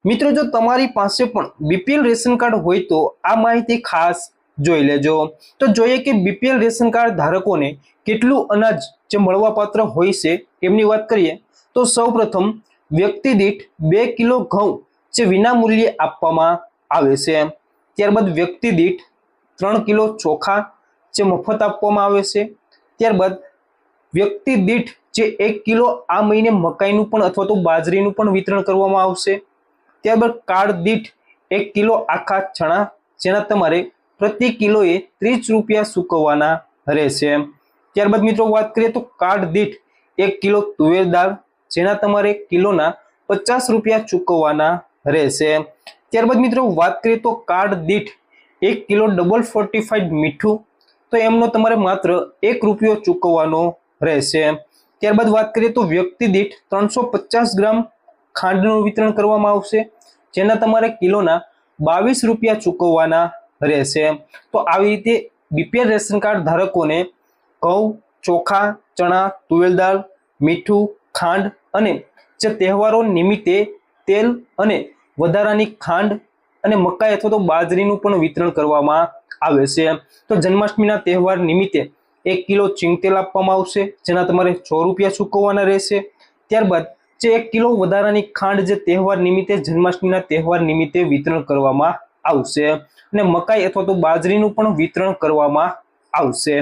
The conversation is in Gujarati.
મિત્રો જો તમારી પાસે પણ બીપીએલ રેશન કાર્ડ હોય તો આ માહિતી ખાસ જોઈ લેજો। તો જોઈએ કે બીપીએલ રેશન કાર્ડ ધારકોને કેટલું અનાજ જે મળવાપાત્ર હોય છે એમની વાત કરીએ તો સૌપ્રથમ વ્યક્તિ દીઠ 2 કિલો ઘઉં જે વિનામૂલ્યે આપવામાં આવે છે। ત્યારબાદ વ્યક્તિ દીઠ 3 કિલો ચોખા જે મફત આપવામાં આવે છે। ત્યારબાદ વ્યક્તિ દીઠ જે 1 કિલો આ મહિને મકાઈનું પણ અથવા તો બાજરીનું પણ વિતરણ કરવામાં આવશે। ત્યારબાદ કાર્ડ દીઠ 1 કિલો આખા ચણા જેના તમારે પ્રતિ કિલોએ 30 રૂપિયા ચૂકવવાના રહેશે। ત્યારબાદ મિત્રો વાત કરીએ તો કાર્ડ દીઠ 1 કિલો તુવેર દાળ જેના તમારે કિલોના 50 રૂપિયા ચૂકવવાના રહેશે। ત્યારબાદ મિત્રો વાત કરીએ તો કાર્ડ દીઠ 1 કિલો ડબલ ફોર્ટિફાઈડ મીઠું તો એમનો તમારે માત્ર 1 રૂપિયો ચૂકવવાનો રહેશે। ત્યારબાદ વાત કરીએ તો વ્યક્તિ દીઠ 350 ગ્રામ ખાંડનું વિતરણ કરવામાં આવશે જેના તમારે કિલોના 22 રૂપિયા ચૂકવવાના રહેશે। તો આવી રીતે બીપીએલ રેશન કાર્ડ ધારકોને ઘઉં, ચોખા, ચણા, તુવેર દાળ, મીઠું, ખાંડ અને જે તહેવારો નિમિત્તે તેલ અને વધારાની ખાંડ અને મકાઈ અથવા તો બાજરીનું પણ વિતરણ કરવામાં આવે છે। તો જન્માષ્ટમીના તહેવાર નિમિત્તે 1 કિલો ચીંગતેલ આપવામાં આવશે જેના તમારે 6 રૂપિયા ચૂકવવાના રહેશે। ત્યારબાદ જે 1 કિલો વધારાની ખાંડ જે તહેવાર નિમિત્તે જન્માષ્ટમીના તહેવાર નિમિત્તે વિતરણ કરવામાં આવશે અને મકાઈ અથવા તો બાજરીનું પણ વિતરણ કરવામાં આવશે।